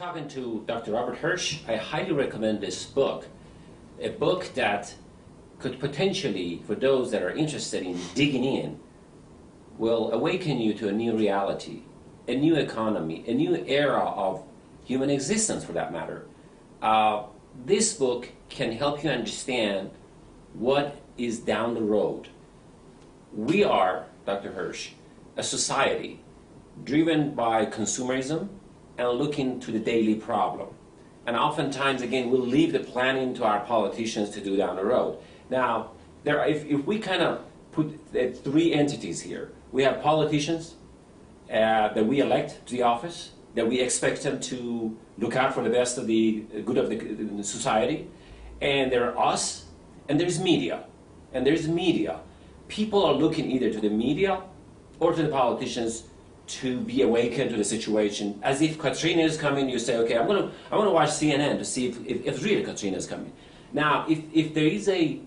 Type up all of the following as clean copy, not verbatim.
talking to Dr. Robert Hirsch. I highly recommend this book, a book that could potentially, for those that are interested in digging in, will awaken you to a new reality, a new economy, a new era of human existence for that matter. This book can help you understand what is down the road. We are, Dr. Hirsch, a society driven by consumerism and looking to the daily problem. And oftentimes, again, we'll leave the planning to our politicians to do down the road. Now, if we kind of put three entities here, we have politicians that we elect to the office, that we expect them to look out for the best of the good of the society, and there are us, and there's media. And there's media. People are looking either to the media or to the politicians to be awakened to the situation. As if Katrina is coming, you say, okay, I want to watch CNN to see if really Katrina is coming. Now, if there is a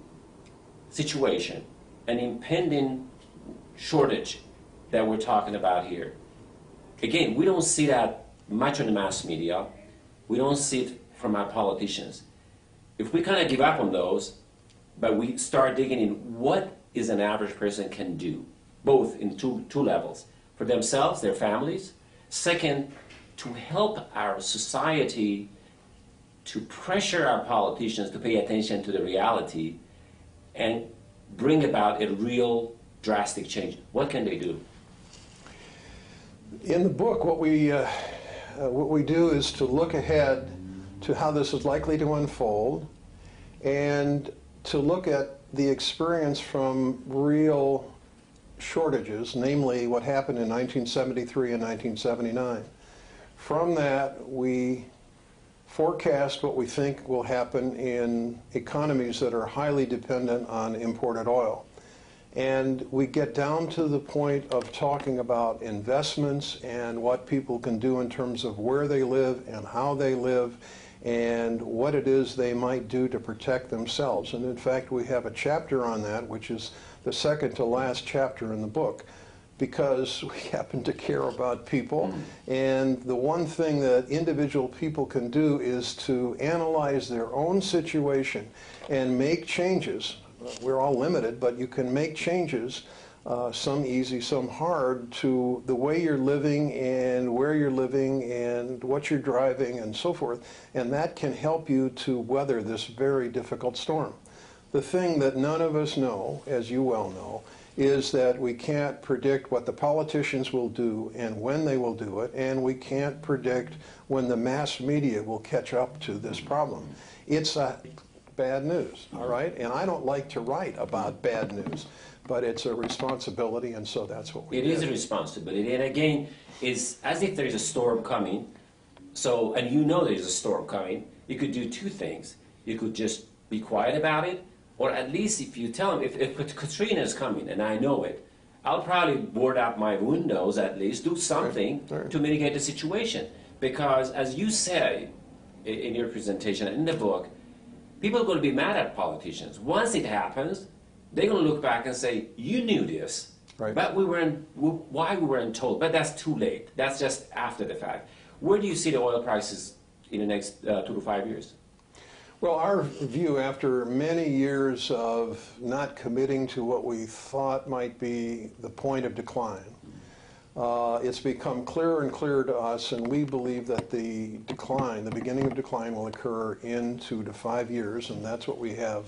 situation, an impending shortage that we're talking about here, again, we don't see that much in the mass media. We don't see it from our politicians. If we kind of give up on those, but we start digging in what is an average person can do, both in two levels, for themselves, their families. Second, to help our society to pressure our politicians to pay attention to the reality and bring about a real drastic change. What can they do? In the book, what we do is to look ahead to how this is likely to unfold and to look at the experience from real shortages, namely what happened in 1973 and 1979. From that, we forecast what we think will happen in economies that are highly dependent on imported oil. And we get down to the point of talking about investments and what people can do in terms of where they live and how they live and what it is they might do to protect themselves. And in fact, we have a chapter on that, which is the second to last chapter in the book, because we happen to care about people. And the one thing that individual people can do is to analyze their own situation and make changes. We're all limited, but you can make changes, some easy, some hard, to the way you're living and where you're living and what you're driving and so forth. And that can help you to weather this very difficult storm. The thing that none of us know, as you well know, is that we can't predict what the politicians will do and when they will do it, and we can't predict when the mass media will catch up to this problem. It's bad news, all right? And I don't like to write about bad news, but it's a responsibility, and so that's what we do. It is a responsibility, and again, it's as if there's a storm coming, so, and you know there's a storm coming, you could do two things. You could just be quiet about it, or at least if you tell them, if Katrina is coming, and I know it, I'll probably board up my windows at least, do something to mitigate the situation. Because as you say in your presentation, in the book, people are going to be mad at politicians. Once it happens, they're going to look back and say, you knew this, but why we weren't told? But that's too late. That's just after the fact. Where do you see the oil prices in the next 2 to 5 years? Well, our view, after many years of not committing to what we thought might be the point of decline, it's become clearer and clearer to us, and we believe that the decline, the beginning of decline, will occur in 2 to 5 years, and that's what we have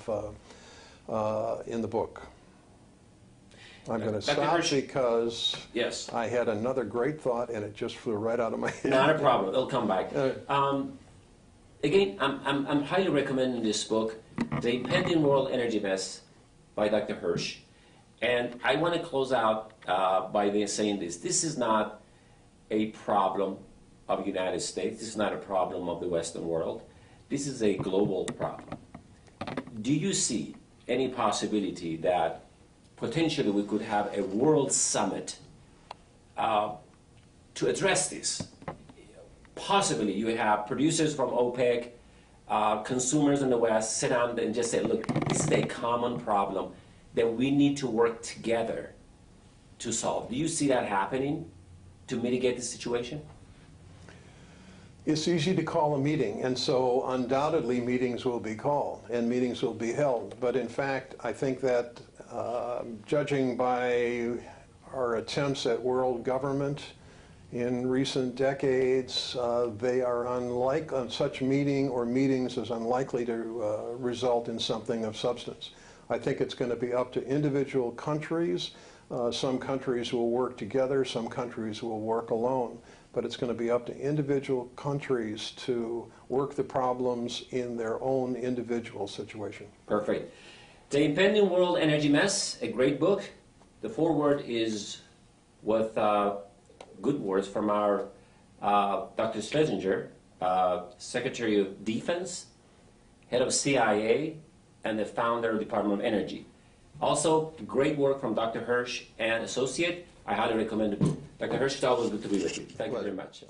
in the book. I'm going to stop because I had another great thought, and it just flew right out of my head. Not a problem. It'll come back. Again, I'm highly recommending this book, The Impending World Energy Mess by Dr. Hirsch. And I want to close out by saying this. This is not a problem of the United States. This is not a problem of the Western world. This is a global problem. Do you see any possibility that potentially we could have a world summit to address this? Possibly you have producers from OPEC, consumers in the West sit down and just say, look, this is a common problem that we need to work together to solve. Do you see that happening to mitigate the situation? It's easy to call a meeting, and so undoubtedly meetings will be called and meetings will be held. But in fact, I think that judging by our attempts at world government in recent decades, they are such meeting or meetings is unlikely to result in something of substance. I think it's going to be up to individual countries. Some countries will work together, some countries will work alone. But it's going to be up to individual countries to work the problems in their own individual situation. Perfect. The Impending World Energy Mess, a great book. The foreword is with good words from our Dr. Schlesinger, Secretary of Defense, head of CIA, and the founder of the Department of Energy. Also, great work from Dr. Hirsch and associate. I highly recommend the book. Dr. Hirsch, it's always good to be with you. Thank you very much.